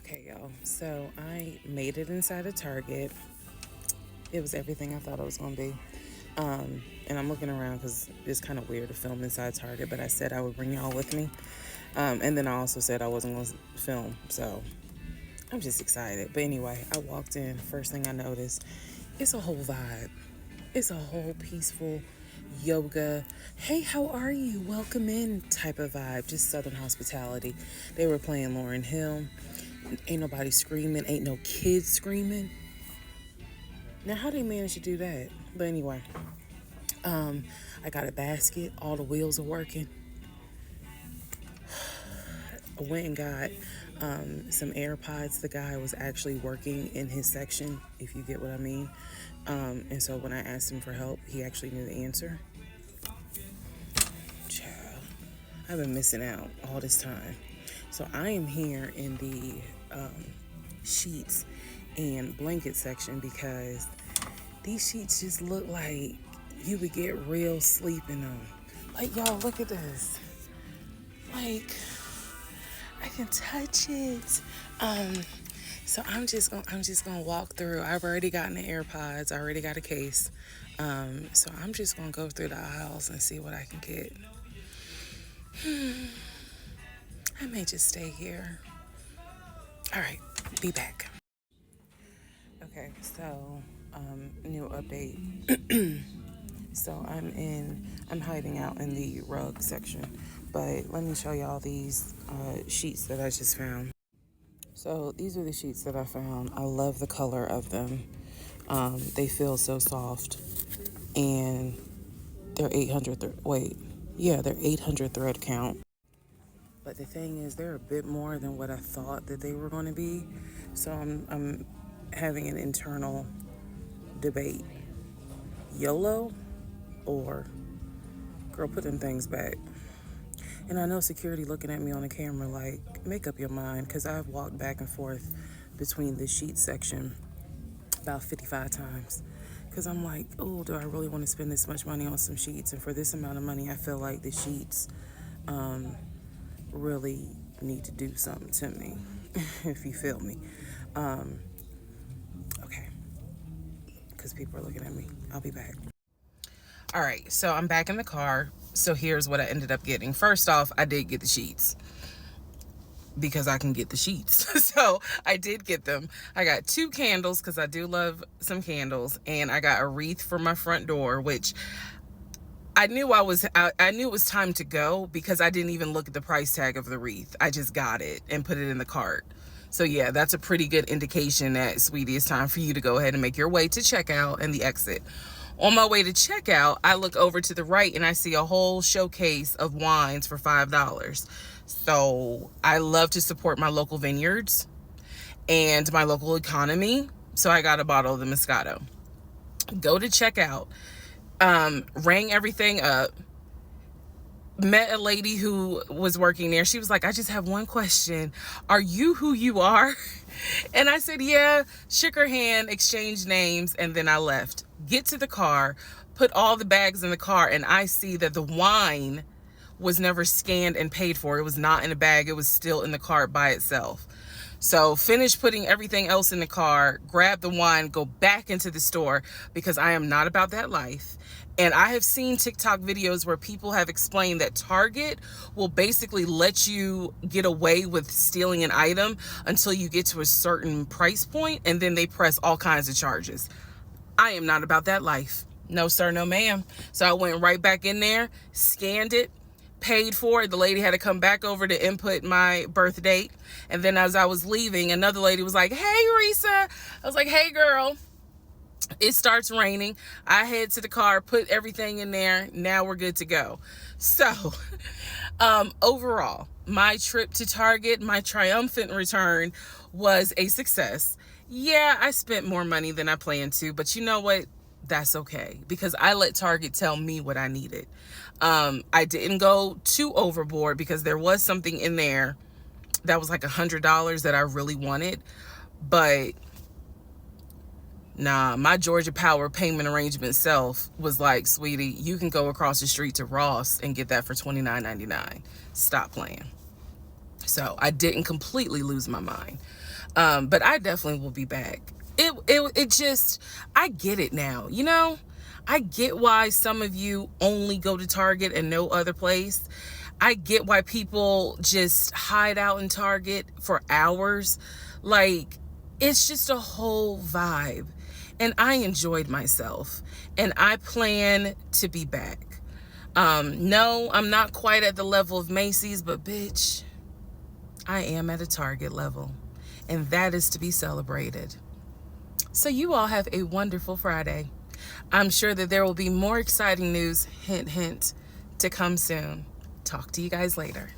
Okay, y'all. So I made it inside of Target. It was everything I thought it was going to be. And I'm looking around because it's kind of weird to film inside Target, but I said I would bring y'all with me. And then I also said I wasn't going to film. So I'm just excited. But anyway, I walked in. First thing I noticed, it's a whole vibe. It's a whole peaceful yoga, hey, how are you? Welcome in type of vibe. Just Southern hospitality. They were playing Lauryn Hill. Ain't nobody screaming. Ain't no kids screaming. Now, how they manage to do that? But anyway, I got a basket. All the wheels are working. I went and got some AirPods. The guy was actually working in his section, if you get what I mean. And so when I asked him for help, he actually knew the answer. Child, I've been missing out all this time. So I am here in the sheets and blanket section because these sheets just look like you would get real sleep in them. Like, y'all, look at this. Like, I can touch it. So I'm just gonna walk through. I've already gotten the AirPods. I already got a case. So I'm just gonna go through the aisles and see what I can get. I may just stay here. All right, be back. Okay, so new update. So I'm hiding out in the rug section, but let me show y'all these sheets that I just found. So these are the sheets that I found. I love the color of them. They feel so soft, and they're 800. They're 800 thread count. But the thing is, they're a bit more than what I thought that they were going to be. So I'm having an internal debate: YOLO or girl, put them things back. And I know security looking at me on the camera like, make up your mind, because I've walked back and forth between the sheet section about 55 times. Because I'm like, oh, do I really want to spend this much money on some sheets? And for this amount of money, I feel like the sheets really need to do something to me, if you feel me. Okay, because people are looking at me. I'll be back. All right, so I'm back in the car. So here's what I ended up getting. First off, I did get the sheets because I can get the sheets. So I did get them. I got 2 candles because I do love some candles, and I got a wreath for my front door, which I knew I knew it was time to go because I didn't even look at the price tag of the wreath. I just got it and put it in the cart. So yeah, that's a pretty good indication that, sweetie, it's time for you to go ahead and make your way to checkout and the exit. On my way to checkout, I look over to the right and I see a whole showcase of wines for $5. So I love to support my local vineyards and my local economy. So I got a bottle of the Moscato. Go to checkout, rang everything up, met a lady who was working there. She was like, I just have one question. Are you who you are? And I said, yeah. Shook her hand, exchanged names, and then I left. Get to the car, put all the bags in the car, and I see that the wine was never scanned and paid for. It was not in a bag. It was still in the cart by itself. So finish putting everything else in the car, grab the wine, go back into the store because I am not about that life. And I have seen TikTok videos where people have explained that Target will basically let you get away with stealing an item until you get to a certain price point, and then they press all kinds of charges. I am not about that life. No, sir, no, ma'am. So I went right back in there, scanned it, paid for it. The lady had to come back over to input my birth date. And then as I was leaving, another lady was like, hey, Risa. I was like, hey, girl. It starts raining. I head to the car, put everything in there. Now we're good to go. So overall, my trip to Target, my triumphant return was a success. Yeah, I spent more money than I planned to, but you know what? That's okay because I let Target tell me what I needed. I didn't go too overboard because there was something in there that was like $100 that I really wanted, but nah, my Georgia Power payment arrangement self was like, sweetie, you can go across the street to Ross and get that for $29.99. Stop playing. So I didn't completely lose my mind. But I definitely will be back. It just, I get it now, you know? I get why some of you only go to Target and no other place. I get why people just hide out in Target for hours. Like, it's just a whole vibe. And I enjoyed myself. And I plan to be back. No, I'm not quite at the level of Macy's, but bitch, I am at a Target level. And that is to be celebrated. So you all have a wonderful Friday. I'm sure that there will be more exciting news, hint, hint, to come soon. Talk to you guys later.